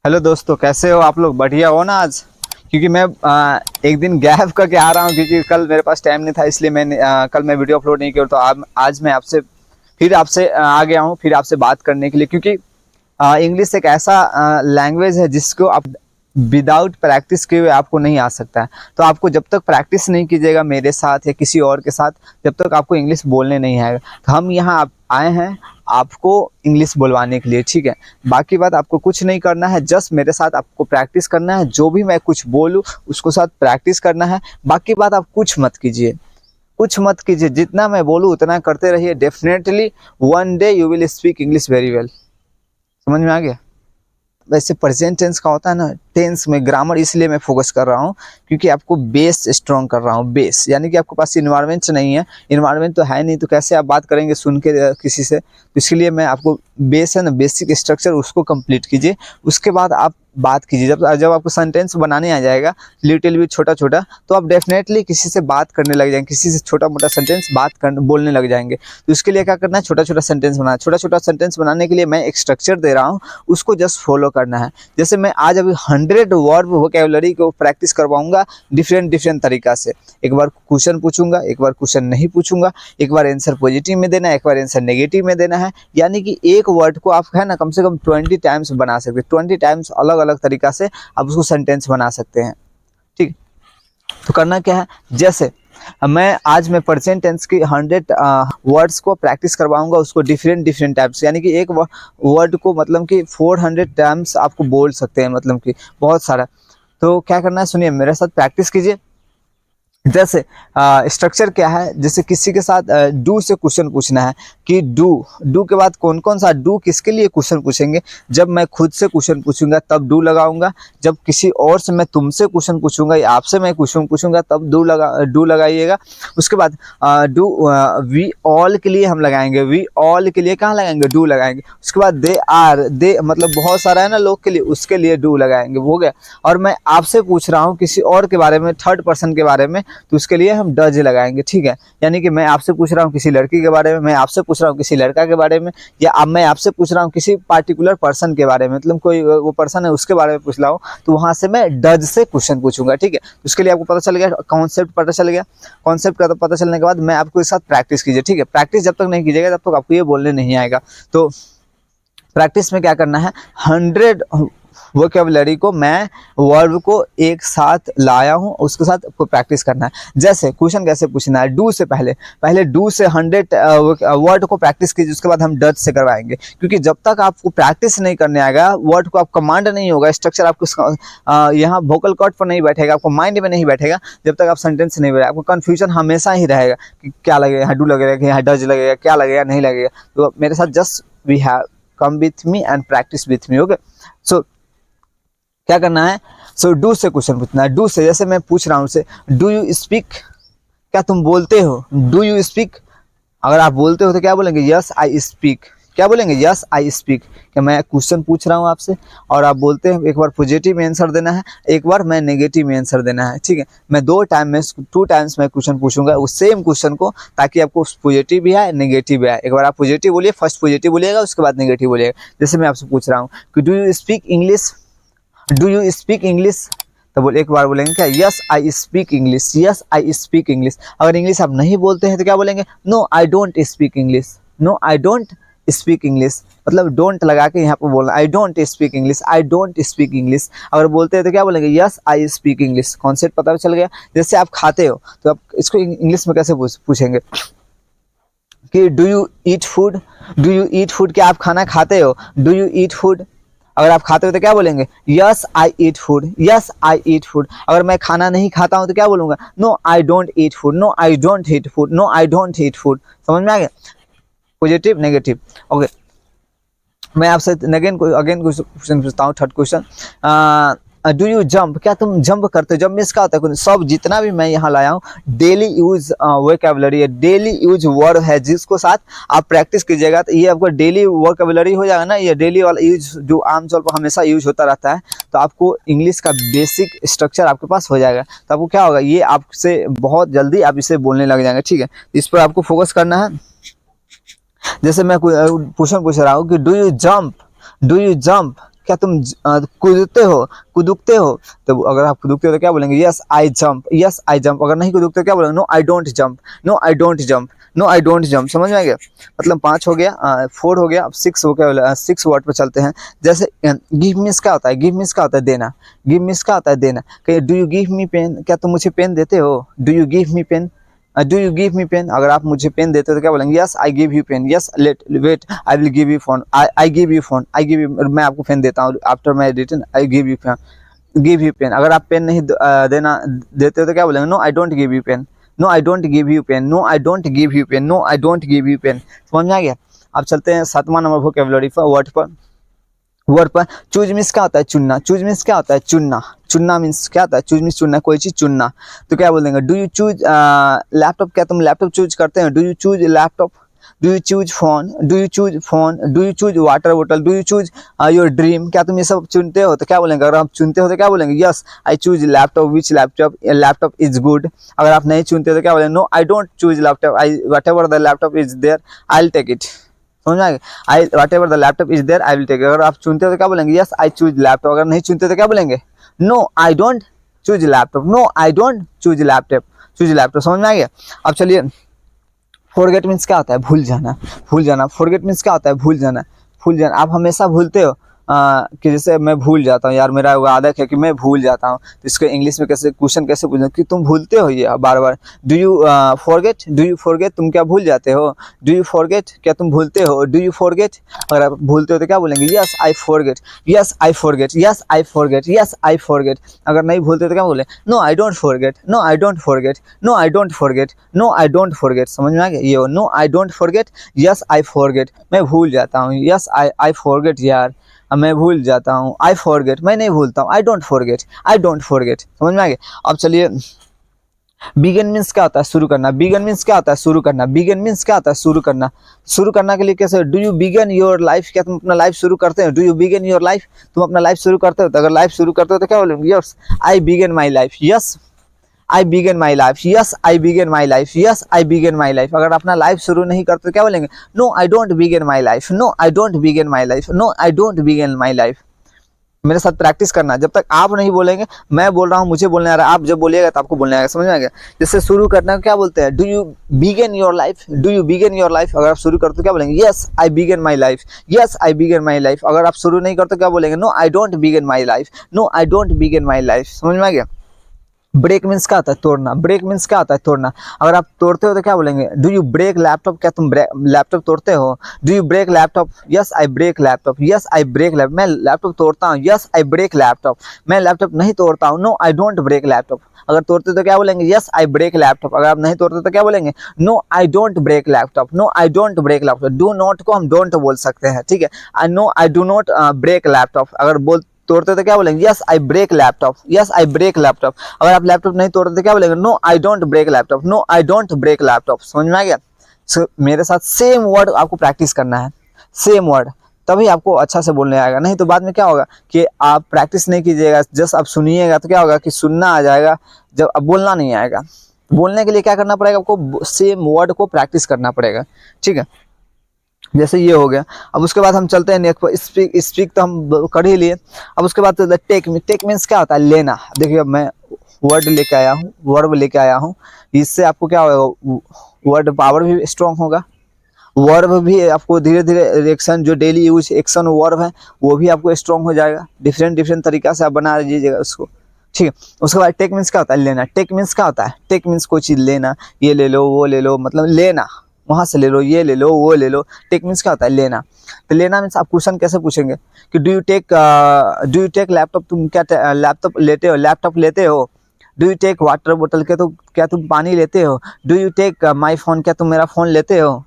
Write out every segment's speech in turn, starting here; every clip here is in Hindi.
हेलो दोस्तों, कैसे हो आप लोग? बढ़िया हो ना आज? क्योंकि मैं एक दिन गैप करके आ रहा हूँ क्योंकि कल मेरे पास टाइम नहीं था, इसलिए मैंने कल मैं वीडियो अपलोड नहीं किया। तो आज मैं आपसे फिर आपसे आ गया हूँ फिर आपसे बात करने के लिए, क्योंकि इंग्लिश एक ऐसा लैंग्वेज है जिसको आप विदाउट प्रैक्टिस किए हुए आपको नहीं आ सकता है। तो आपको जब तक प्रैक्टिस नहीं कीजिएगा मेरे साथ या किसी और के साथ, जब तक आपको इंग्लिश बोलने नहीं आएगा। तो हम यहाँ आए हैं आपको इंग्लिश बोलवाने के लिए, ठीक है। बाकी बात आपको कुछ नहीं करना है, जस्ट मेरे साथ आपको प्रैक्टिस करना है। जो भी मैं कुछ बोलूँ उसको साथ प्रैक्टिस करना है। बाकी बात आप कुछ मत कीजिए, कुछ मत कीजिए, जितना मैं बोलूँ उतना करते रहिए। Definitely one day you will speak English very well. समझ में आ गया? वैसे प्रेजेंट टेंस का होता है ना, टेंस में ग्रामर इसलिए मैं फोकस कर रहा हूँ क्योंकि आपको बेस स्ट्रॉन्ग कर रहा हूँ। बेस यानी कि आपके पास इन्वायरमेंट नहीं है, इन्वायरमेंट तो है नहीं, तो कैसे आप बात करेंगे सुन के किसी से? तो इसके लिए मैं आपको बेस है ना, बेसिक स्ट्रक्चर उसको कंप्लीट कीजिए। उसके बाद आप बात कीजिए। जब जब आपको सेंटेंस बनाने आ जाएगा लिटिल भी छोटा छोटा, तो आप डेफिनेटली किसी से बात करने लग जाएंगे, किसी से छोटा मोटा सेंटेंस बोलने लग जाएंगे। तो इसके लिए क्या करना है? छोटा छोटा सेंटेंस बनाना। छोटा छोटा सेंटेंस बनाने के लिए मैं एक स्ट्रक्चर दे रहा हूँ, उसको जस्ट फॉलो करना है। जैसे मैं आज अभी 100 वर्ब वोकैबुलरी को प्रैक्टिस करवाऊंगा डिफरेंट डिफरेंट तरीका से। एक बार क्वेश्चन पूछूंगा, एक बार क्वेश्चन नहीं पूछूंगा, एक बार आंसर पॉजिटिव में देना है, एक बार आंसर नेगेटिव में देना है। यानी कि एक वर्ड को आप है ना कम से कम 20 टाइम्स बना सकते हैं। 20 टाइम्स अलग अलग तरीका से आप उसको सेंटेंस बना सकते हैं, ठीक। तो करना क्या है? जैसे मैं प्रेजेंट टेंस की 100 वर्ड्स को प्रैक्टिस करवाऊंगा, उसको डिफरेंट डिफरेंट टाइप्स, यानी कि एक वर्ड को मतलब कि 400 टाइम्स आपको बोल सकते हैं, मतलब कि बहुत सारा। तो क्या करना है, सुनिए मेरे साथ प्रैक्टिस कीजिए। जैसे स्ट्रक्चर क्या है, जैसे किसी के साथ डू से क्वेश्चन पूछना है कि डू के बाद कौन कौन सा डू किसके लिए क्वेश्चन पूछेंगे? जब मैं खुद से क्वेश्चन पूछूंगा तब डू लगाऊंगा। जब किसी और से मैं तुमसे क्वेश्चन पूछूंगा या आपसे मैं क्वेश्चन पूछूंगा तब डू लगाइएगा। उसके बाद डू वी ऑल के लिए हम लगाएंगे, वी ऑल के लिए कहाँ लगाएंगे? डू लगाएंगे। उसके बाद दे मतलब बहुत सारा है ना लोग के लिए, उसके लिए डू लगाएंगे। हो गया। और मैं आपसे पूछ रहा हूँ किसी और के बारे में, थर्ड पर्सन के बारे में, तो उसके लिए हम डज लगाएंगे, ठीक है। यानी कि मैं आपसे पूछ रहा हूँ किसी लड़की के बारे में, मैं आपसे पूछ रहा हूँ किसी लड़का के बारे में, या अब मैं आपसे पूछ रहा हूँ किसी पार्टिकुलर पर्सन के बारे में, मतलब कोई वो पर्सन है उसके बारे में पूछ रहा हूँ, तो वहां से मैं डज से क्वेश्चन पूछूंगा, ठीक है। उसके लिए आपको पता चल गया, कॉन्सेप्ट पता चल गया। कॉन्सेप्ट का पता चलने के बाद मैं आपको इस साथ प्रैक्टिस कीजिए, ठीक है। प्रैक्टिस जब तक नहीं कीजिएगा तब तक आपको ये बोलने नहीं आएगा। तो प्रैक्टिस में क्या करना है, 100 वोकैबुलरी को मैं वर्ब को एक साथ लाया हूँ, उसके साथ आपको प्रैक्टिस करना है। जैसे क्वेश्चन कैसे पूछना है, डू से पहले डू से 100 वर्ड को प्रैक्टिस कीजिए, उसके बाद हम डज से करवाएंगे। क्योंकि जब तक आपको प्रैक्टिस नहीं करने आएगा, वर्ड को आप कमांड नहीं होगा, स्ट्रक्चर आपको यहाँ वोकल कॉर्ड पर नहीं बैठेगा, आपको माइंड में नहीं बैठेगा, जब तक आप सेंटेंस नहीं बैठेगा, आपको कन्फ्यूजन हमेशा ही रहेगा कि क्या लगेगा, यहाँ डू लगेगा कि यहाँ डज लगेगा, क्या लगेगा नहीं लगेगा। तो मेरे साथ just we have come with me and practice with me. Okay, so क्या करना है? सो डू से क्वेश्चन पूछना है। डू से जैसे मैं पूछ रहा हूँ से, डू यू स्पीक, क्या तुम बोलते हो? Do you speak. अगर आप बोलते हो तो क्या बोलेंगे? Yes I speak. क्या बोलेंगे? Yes I speak. क्या मैं क्वेश्चन पूछ रहा हूँ आपसे और आप बोलते हैं, एक बार पॉजिटिव में आंसर देना है, एक बार मैं नेगेटिव में आंसर देना है, ठीक है। मैं 2 टाइम्स मैं क्वेश्चन पूछूंगा उस सेम क्वेश्चन को, ताकि आपको पॉजिटिव भी आए नेगेटिव भी आए। एक बार आप पॉजिटिव बोलिए, फर्स्ट पॉजिटिव बोलिएगा, उसके बाद नेगेटिव बोलिएगा। जैसे मैं आपसे पूछ रहा हूँ कि do you speak English, do you speak English, तो बोल एक बार बोलेंगे क्या? Yes I speak English, yes I speak English. अगर इंग्लिश आप नहीं बोलते हैं तो क्या बोलेंगे? No I don't speak English, no I don't speak English, मतलब डोंट लगा के यहाँ पर बोलना, I don't speak English, I don't speak English. अगर बोलते हैं तो क्या बोलेंगे? Yes I speak English. Concept पता चल गया। जैसे आप खाते हो तो आप इसको इंग्लिश में कैसे पूछेंगे कि do you eat food, do you eat food, क्या आप खाना खाते हो? Do you eat food. अगर आप खाते हो तो क्या बोलेंगे? Yes I eat food, yes I eat food. अगर मैं खाना नहीं खाता हूं तो क्या बोलूंगा? No I don't eat food, no I don't eat food, no I don't eat food. समझ में आ गया? Positive negative. ओके, मैं आपसे अगेन क्वेश्चन पूछता हूँ, third question. Do you jump, क्या तुम जंप करते हो? जंप मीन्स क्या होता है? सब जितना भी मैं यहाँ लाया हूँ डेली यूज वोकैबुलरी है, डेली यूज वर्ड है, जिसको साथ आप प्रैक्टिस कीजिएगा तो ये आपको डेली वोकैबुलरी हो जाएगा ना। ये डेली वाला यूज जो आमतौर पर हमेशा यूज होता रहता है, तो आपको इंग्लिश का बेसिक स्ट्रक्चर आपके पास हो जाएगा। तो आपको क्या होगा, ये आपसे बहुत जल्दी आप इसे बोलने लग जाएंगे, ठीक है। इस पर आपको फोकस करना है। जैसे मैं क्वेश्चन पूछ रहा हूँ कि do you jump, do you jump, क्या तुम कूदते हो, कुदुकते हो? तो अगर आप कुदुकते हो तो क्या बोलेंगे? Yes I jump, yes I jump. अगर नहीं कुदुकते तो क्या बोलेंगे? No I don't jump, no I don't jump, no I don't jump. समझ में आ गया? मतलब 5 हो गया, 4 हो गया, अब 6 हो गया। 6 वर्ड पे चलते हैं। जैसे गिव मीन्स क्या होता है? गिव मीन्स क्या होता है? देना। गिव मीन्स क्या होता है? देना। कहिए do you give me pen, क्या तुम मुझे पेन देते हो? Do you give me pen, do you give me pen. अगर आप मुझे पेन देते हो तो क्या बोलेंगे? Yes I give you pen, yes let wait I will give you phone, I give you phone, I give you, मैं आपको पेन देता हूँ। After my return I give you pen, give you pen. अगर आप पेन नहीं देना देते हो तो क्या बोलेंगे? No I don't give you pen, no I don't give you pen, no I don't give you pen, no I don't give you pen. समझ में आ गया? अब चलते हैं 7वां नंबर वोकैबुलरी पर, वर्ड पर। वर्ड पर चूज मीन्स क्या होता है? चुनना। चूज मीन्स क्या होता है? चुनना। चुनना मीन्स क्या होता है? चूज मीन्स चुनना, कोई चीज चुनना। तो क्या बोल देंगे? डू यू चूज लैपटॉप, क्या तुम लैपटॉप चूज करते हैं? Do you choose laptop, do you choose phone, do you choose phone, do you choose water बोतल, do you choose your dream. क्या तुम ये सब चुनते हो? तो क्या बोलेंगे? अगर आप चुनते हो तो क्या बोलेंगे? Yes I choose laptop, which laptop, laptop is good. अगर आप नहीं चुनते तो क्या बोलेंगे? No I don't choose laptop, I whatever the laptop is there I will take it. समझ में आ गया? I whatever the laptop is there I will take. अगर आप चुनते हो तो क्या बोलेंगे? Yes I choose laptop. अगर नहीं चुनते तो क्या बोलेंगे? No I don't choose laptop, no I don't choose laptop, choose laptop. समझ में आ गया? अब चलिए, फॉरगेट मीन्स क्या होता है? भूल जाना, भूल जाना। फॉरगेट मीन्स क्या होता है? भूल जाना, भूल जाना। आप हमेशा भूलते हो कि जैसे मैं भूल जाता हूँ यार, मेरा वो आदत है कि मैं भूल जाता हूँ। तो इसको इंग्लिश में कैसे क्वेश्चन कैसे पूछना कि तुम भूलते हो ये बार बार? Do you forget, do you forget, तुम क्या भूल जाते हो? डू यू फॉरगेट, क्या तुम भूलते हो? Do you forget. अगर आप भूलते हो तो क्या बोलेंगे? Yes I forget, yes I forget, yes I forget, yes I forget. अगर नहीं भूलते तो क्या बोले? No I don't forget, no I don't forget, no I don't forget, no I don't forget. समझ में आ गया? ये no I don't forget, yes I forget, मैं भूल जाता हूँ। यस आई फॉरगेट, यार मैं भूल जाता हूँ। आई फॉरगेट, मैं नहीं भूलता हूँ। आई don't forget, I don't forget. समझ में आ गया? अब चलिए, बिगिन मीन्स क्या होता है? शुरू करना। बिगिन मीन्स क्या होता है? शुरू करना। बिगिन मीन्स क्या होता है? शुरू करना। शुरू करना के लिए कैसे? Do you begin your life, क्या तुम अपना लाइफ शुरू करते हो? Do you begin your life, तुम अपना लाइफ शुरू करते हो? तो अगर लाइफ शुरू करते हो तो क्या बोलेंगे? Yes I begin my life, yes I begin my life, yes I begin my life, yes I begin my life. अगर अपना लाइफ शुरू नहीं करते तो क्या बोलेंगे? No I don't begin my life, no I don't begin my life, no I don't begin my life. मेरे साथ प्रैक्टिस करना। जब तक आप नहीं बोलेंगे, मैं बोल रहा हूँ, मुझे बोलने आ रहा है, आप जब बोलिएगा तो आपको बोलने आएगा। समझ में आ गया? जैसे शुरू करना क्या बोलते हैं? Do you begin your life, do you begin your life. अगर आप शुरू करते तो क्या बोलेंगे? Yes I begin my life, yes I begin my life. अगर आप शुरू नहीं करते क्या बोलेंगे? No I don't begin my life, no I don't begin my life. समझ में आ गया? ब्रेक मीन्स क्या होता है? तोड़ना। ब्रेक मीन्स क्या होता है? तोड़ना। अगर आप तोड़ते हो तो क्या बोलेंगे? डू यू ब्रेक लैपटॉप, क्या तुम लैपटॉप तोड़ते हो? Do you break laptop, yes I break laptop, yes I break laptop, मैं लैपटॉप तोड़ता हूँ। यस आई ब्रेक लैपटॉप, मैं लैपटॉप नहीं तोड़ता हूँ। No I don't break laptop. अगर तोड़ते तो क्या बोलेंगे? Yes I break laptop. अगर आप नहीं तोड़ते तो क्या बोलेंगे? No I don't break laptop, no I don't break laptop. Do not को हम डोंट बोल सकते हैं, ठीक है? आई no I do not break laptop. अगर बोल तोड़ते तो क्या बोलेंगे? Yes I break laptop, yes I break laptop. अगर आप लैपटॉप नहीं तोड़ते तो क्या बोलेंगे? No I don't break laptop, no I don't break laptop. समझ में आ गया? मेरे साथ सेम वर्ड आपको प्रैक्टिस करना है, सेम वर्ड, तभी आपको अच्छा से बोलने आएगा। नहीं तो बाद में क्या होगा कि आप प्रैक्टिस नहीं कीजिएगा, जस्ट आप सुनिएगा तो क्या होगा कि सुनना आ जाएगा, जब अब बोलना नहीं आएगा। बोलने के लिए क्या करना पड़ेगा? आपको सेम वर्ड को प्रैक्टिस करना पड़ेगा, ठीक है? जैसे ये हो गया। अब उसके बाद हम चलते हैं नेक्स्ट पर। स्पीक, स्पीक तो हम कर ही लिए। अब उसके बाद तो टेक। टेक मीन्स क्या होता है? लेना। देखिए अब मैं वर्ड लेके आया हूँ, वर्ब लेके आया हूँ। इससे आपको क्या होगा? वर्ड पावर भी स्ट्रांग होगा। वर्ब भी आपको धीरे धीरे एक्शन, जो डेली यूज एक्शन वर्ब है वो भी आपको स्ट्रांग हो जाएगा। डिफरेंट डिफरेंट तरीका से आप बना लीजिएगा उसको, ठीक है? उसके बाद टेक मीन्स क्या होता है? लेना। टेक मीन्स क्या होता है? टेक मीन्स कोई चीज़ लेना। ये ले लो, वो ले लो, मतलब लेना। वहाँ से ले लो, ये ले लो, वो ले लो। टेक मीन्स क्या होता है? लेना। तो लेना मीन्स आप क्वेश्चन कैसे पूछेंगे कि डू यू टेक लैपटॉप, तुम क्या लैपटॉप लेते हो? लैपटॉप लेते हो? डू यू टेक वाटर बोतल, के तो क्या तुम पानी लेते हो? Do you take my phone, क्या तुम मेरा फ़ोन लेते हो?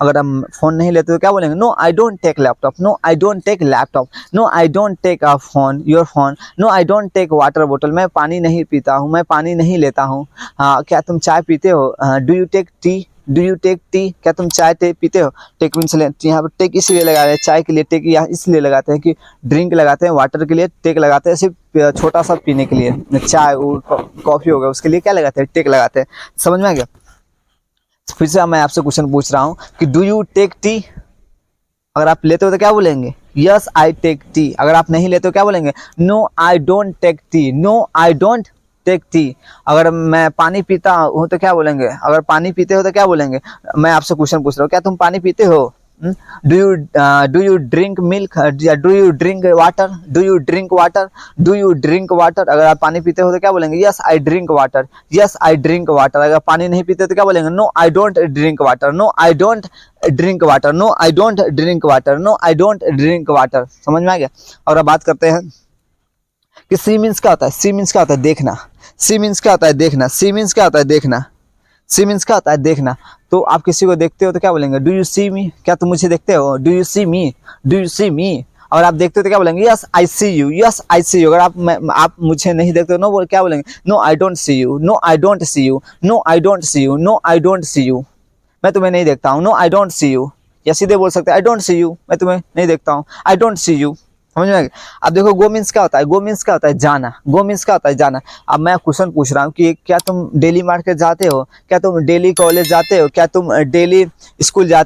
अगर हम फ़ोन नहीं लेते तो क्या बोलेंगे? No I don't take laptop, no I don't take laptop, no I don't take a phone, your phone, no I don't take water बोतल, मैं पानी नहीं पीता हूँ, मैं पानी नहीं लेता हूँ। क्या तुम चाय पीते हो? Do you take tea, do you take tea, क्या तुम चाय पीते हो? टेक मीन्स यहाँ पर टेक इसलिए लगा रहे हैं, चाय के लिए टेक यहाँ इसलिए लगाते हैं कि ड्रिंक लगाते हैं, वाटर के लिए टेक लगाते हैं, सिर्फ छोटा सा पीने के लिए, चाय कॉफ़ी हो गया उसके लिए क्या लगाते हैं? टेक लगाते हैं। समझ में आ गया? फिर से मैं आपसे क्वेश्चन पूछ रहा हूँ कि डू यू टेक टी? अगर आप लेते हो तो क्या बोलेंगे, यस आई टेक टी। अगर आप नहीं लेते हो क्या बोलेंगे, no I don't take tea, no I don't take tea. अगर मैं पानी पीता हूँ तो क्या बोलेंगे, अगर पानी पीते हो तो क्या बोलेंगे। मैं आपसे क्वेश्चन पूछ रहा हूँ, क्या तुम पानी पीते हो। Do you drink milk, do you drink water, do you drink water, do you drink water. अगर आप पानी पीते हो तो क्या बोलेंगे, yes I drink water, yes I drink water. अगर पानी नहीं पीते तो क्या बोलेंगे, no I don't drink water, no I don't drink water, no I don't drink water, no I don't drink water. समझ में आ गया। और अब बात करते हैं कि सी मीन्स क्या होता है। सी मीन्स क्या होता है, देखना। सी मीन्स क्या होता है, देखना। सी मीन्स क्या होता है, देखना। सी मीन्स क्या होता है, देखना। तो आप किसी को देखते हो तो क्या बोलेंगे, डू यू सी मी, क्या तुम मुझे देखते हो, do you see me, do you see me. अगर आप देखते हो तो क्या बोलेंगे, yes I see you, yes I see you. अगर आप मुझे नहीं देखते हो, नो बोल क्या बोलेंगे, no I don't see you, no I don't see you, no I don't see you, no I don't see you. मैं तुम्हें नहीं देखता हूँ, no I don't see you. या सीधे बोल सकते हैं, आई डोंट सी यू, मैं तुम्हें नहीं देखता हूँ, आई डोंट सी यू। समझ में आ गया। अब देखो गो मीन्स क्या होता है, गो मीन्स क्या होता है, जाना। गो मीन्स क्या होता है, जाना। अब मैं क्वेश्चन पूछ रहा हूँ कि क्या तुम डेली मार्केट जाते हो, क्या तुम डेली कॉलेज जाते हो, क्या तुम डेली स्कूल जाते